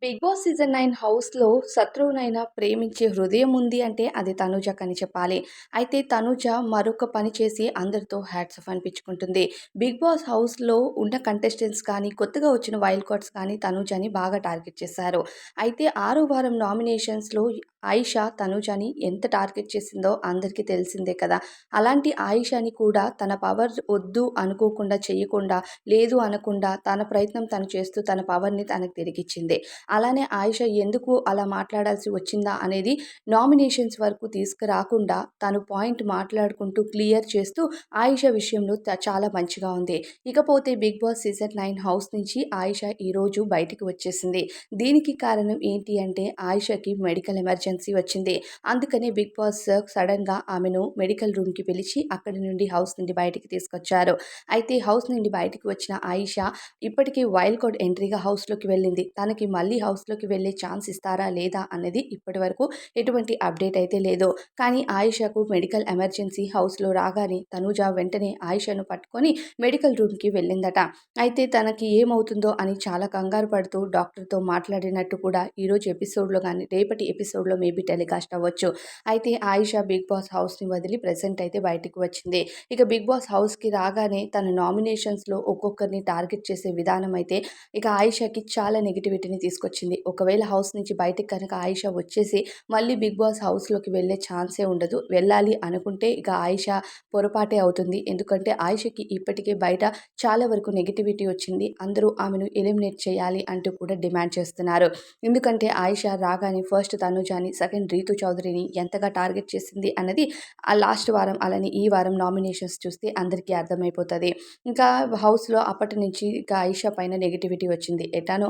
Big boss season 9 హౌస్‌లో శత్రువునైనా ప్రేమించే హృదయం ఉంది అంటే అది తనూజకని చెప్పాలి. అయితే తనూజ మరొక పని చేసి అందరితో హ్యాట్స్ ఆఫ్ అనిపించుకుంటుంది. బిగ్ బాస్ హౌస్‌లో ఉన్న కంటెస్టెంట్స్ కానీ, కొత్తగా వచ్చిన వైల్డ్ కార్డ్స్ కానీ తనూజని బాగా టార్గెట్ చేశారు. అయితే ఆరో వారం నామినేషన్స్‌లో ఆయిషా తనూజని ఎంత టార్గెట్ చేసిందో అందరికీ తెలిసిందే కదా! అలాంటి ఆయిషాని కూడా తన పవర్ వద్దు అనుకోకుండా చేయకుండా, లేదు అనకుండా తన ప్రయత్నం తను చేస్తూ తన పవర్‌ని తనకు తిరిగిచ్చింది. అలానే ఆయిష ఎందుకు అలా మాట్లాడాల్సి వచ్చిందా అనేది నామినేషన్స్ వరకు తీసుకురాకుండా తను పాయింట్ మాట్లాడుకుంటూ క్లియర్ చేస్తూ ఆయిష విషయంలో చాలా మంచిగా ఉంది. ఇకపోతే బిగ్ బాస్ సీజన్ 9 హౌస్ నుంచి ఆయిష ఈరోజు బయటికి వచ్చేసింది. దీనికి కారణం ఏంటి అంటే ఆయిషకి మెడికల్ ఎమర్జెన్సీ వచ్చింది. అందుకనే బిగ్ బాస్ సడన్‌గా ఆమెను మెడికల్ రూమ్‌కి పిలిచి అక్కడి నుండి హౌస్ నుండి బయటికి తీసుకొచ్చారు. అయితే హౌస్ నుండి బయటికి వచ్చిన ఆయిష ఇప్పటికే వైల్డ్ కార్డ్ ఎంట్రీగా హౌస్‌లోకి వెళ్ళింది. తనకి మళ్ళీ హౌస్‌లోకి వెళ్ళే ఛాన్స్ ఇస్తారా లేదా అనేది ఇప్పటివరకు ఎటువంటి అప్డేట్ అయితే లేదు. కానీ ఆయిషకు మెడికల్ ఎమర్జెన్సీ హౌస్‌లో రాగానే తనూజ వెంటనే ఆయిషను పట్టుకొని మెడికల్ రూమ్‌కి వెళ్ళిందట. అయితే తనకి ఏమవుతుందో అని చాలా కంగారు పడుతూ డాక్టర్‌తో మాట్లాడినట్టు కూడా ఈరోజు ఎపిసోడ్‌లో గాని, రేపటి ఎపిసోడ్‌లో మేబీ టెలికాస్ట్ అవ్వచ్చు. అయితే ఆయిష బిగ్ బాస్ హౌస్‌ని వదిలి ప్రెజెంట్ అయితే బయటికి వచ్చింది. ఇక బిగ్ బాస్ హౌస్‌కి రాగానే తన నామినేషన్స్‌లో ఒక్కొక్కరిని టార్గెట్ చేసే విధానం అయితే ఇక ఆయిషాకి చాలా నెగటివిటీని తీసుకొచ్చింది. ఒకవేళ హౌస్ నుంచి బయటికి కనుక ఆయిషా వచ్చేసి మళ్ళీ బిగ్ బాస్ హౌస్‌లోకి వెళ్ళే ఛాన్సే ఉండదు. వెళ్ళాలి అనుకుంటే ఇక ఆయిషా పొరపాటే అవుతుంది. ఎందుకంటే ఆయిషకి ఇప్పటికే బయట చాలా వరకు నెగటివిటీ వచ్చింది. అందరూ ఆమెను ఎలిమినేట్ చేయాలి అంటూ కూడా డిమాండ్ చేస్తున్నారు. ఎందుకంటే ఆయిషా రాగానే ఫస్ట్ తనుజాని, సెకండ్ రీతు చౌదరిని ఎంతగా టార్గెట్ చేసింది అన్నది ఆ లాస్ట్ వారం అలానే ఈ వారం నామినేషన్స్ చూస్తే అందరికీ అర్థమైపోతది. ఇంకా హౌస్‌లో అప్పటి నుంచి ఇక ఆయిషా పైన నెగటివిటీ వచ్చింది. ఎటానో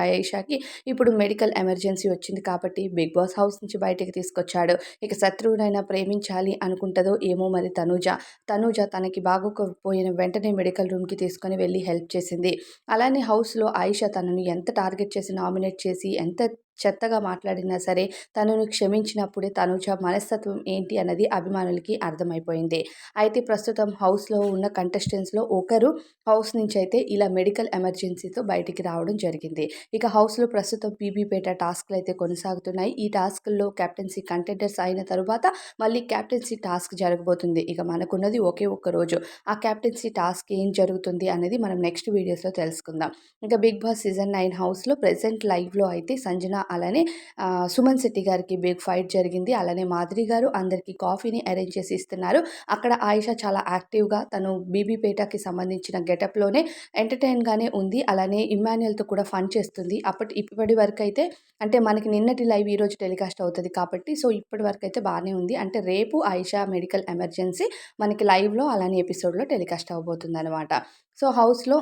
ఆయిషాకి ఇప్పుడు మెడికల్ ఎమర్జెన్సీ వచ్చింది కాబట్టి బిగ్ బాస్ హౌస్ నుంచి బయటికి తీసుకొచ్చాడు. ఇక శత్రువునైనా ప్రేమించాలి అనుకుంటదో ఏమో మరి తనూజ. తనూజ తనకి బాగోకపోయిన వెంటనే మెడికల్ రూమ్‌కి తీసుకొని వెళ్లి హెల్ప్ చేసింది. అలానే హౌస్‌లో ఆయిషా తనను ఎంత టార్గెట్ చేసి నామినేట్ చేసి ఎంత చెత్తగా మాట్లాడినా సరే తనను క్షమించినప్పుడే తనూజ మనస్తత్వం ఏంటి అన్నది అభిమానులకి అర్థమైపోయింది. అయితే ప్రస్తుతం హౌస్‌లో ఉన్న కంటెస్టెంట్స్‌లో ఒకరు హౌస్ నుంచి అయితే ఇలా మెడికల్ ఎమర్జెన్సీతో బయటికి రావడం జరిగింది. ఇక హౌస్‌లో ప్రస్తుతం పీబీపేట టాస్క్‌లు అయితే కొనసాగుతున్నాయి. ఈ టాస్క్‌ల్లో కెప్టెన్సీ కంటెండర్స్ అయిన తరువాత మళ్ళీ కెప్టెన్సీ టాస్క్ జరగబోతుంది. ఇక మనకున్నది ఒకే ఒక్క రోజు. ఆ కెప్టెన్సీ టాస్క్ ఏం జరుగుతుంది అనేది మనం నెక్స్ట్ వీడియోస్‌లో తెలుసుకుందాం. ఇక బిగ్ బాస్ సీజన్ 9 హౌస్‌లో ప్రెజెంట్ లైవ్‌లో అయితే సంజన అలానే సుమన్ శెట్టి గారికి బిగ్ ఫైట్ జరిగింది. అలానే మాధురి గారు అందరికీ కాఫీని అరేంజ్ చేసి ఇస్తున్నారు. అక్కడ ఆయిష చాలా యాక్టివ్‌గా తను బీబీపేటకి సంబంధించిన గెటప్‌లోనే ఎంటర్‌టైన్‌గానే ఉంది. అలానే ఇమ్మాన్యుయల్‌తో కూడా ఫన్ చేస్తుంది. ఇప్పటి వరకైతే అంటే మనకి నిన్నటి లైవ్ ఈరోజు టెలికాస్ట్ అవుతది కాబట్టి సో, ఇప్పటి వరకైతే బానే ఉంది. అంటే రేపు ఆయిషా మెడికల్ ఎమర్జెన్సీ మనకి లైవ్‌లో అలానే ఎపిసోడ్‌లో టెలికాస్ట్ అవ్వబోతుందనమాట. సో, హౌస్‌లో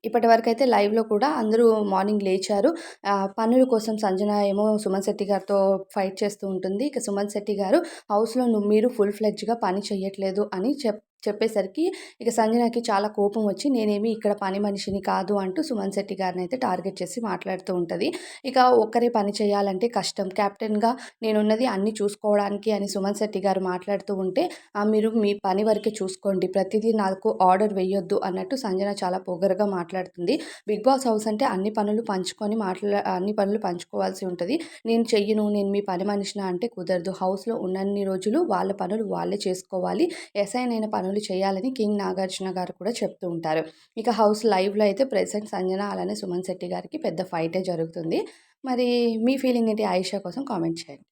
ఇప్పటివరకైతే లైవ్‌లో కూడా అందరూ మార్నింగ్ లేచారు. పనుల కోసం సంజన ఏమో సుమన్ శెట్టి గారితో ఫైట్ చేస్తూ ఉంటుంది. ఇక సుమన్ శెట్టి గారు హౌస్‌లో మీరు ఫుల్ ఫ్లెడ్జ్‌గా పని చేయట్లేదు అని చెప్పేసరికి ఇక సంజనకి చాలా కోపం వచ్చి నేనేమి ఇక్కడ పని మనిషిని కాదు అంటూ సుమన్ శెట్టి గారినైతే టార్గెట్ చేసి మాట్లాడుతూ ఉంటది. ఇక ఒక్కరే పని చేయాలంటే కష్టం. కెప్టెన్‌గా నేనున్నది అన్నీ చూసుకోవడానికి అని సుమన్ శెట్టి గారు మాట్లాడుతూ ఉంటే మీరు మీ పని వరకే చూసుకోండి. ప్రతిదీ నాకు ఆర్డర్ వేయొద్దు అన్నట్టు సంజన చాలా పొగరుగా మాట్లాడుతుంది. బిగ్ బాస్ హౌస్ అంటే అన్ని పనులు పంచుకోవాల్సి ఉంటది. నేను చెయ్యను, నేను మీ పని మనిషినా అంటే కుదరదు. హౌస్‌లో ఉన్నన్ని రోజులు వాళ్ళ పనులు వాళ్ళే చేసుకోవాలి. అసైన్ అయిన పనులు చేయాలని కింగ్ నాగార్జున గారు కూడా చెప్తూ ఉంటారు. ఇక హౌస్ లైవ్‌లో అయితే ప్రెజెంట్ సంజన అలానే సుమన్ శెట్టి గారికి పెద్ద ఫైటే జరుగుతుంది. మరి మీ ఫీలింగ్ ఏంటి? ఆయిషా కోసం కామెంట్ చేయండి.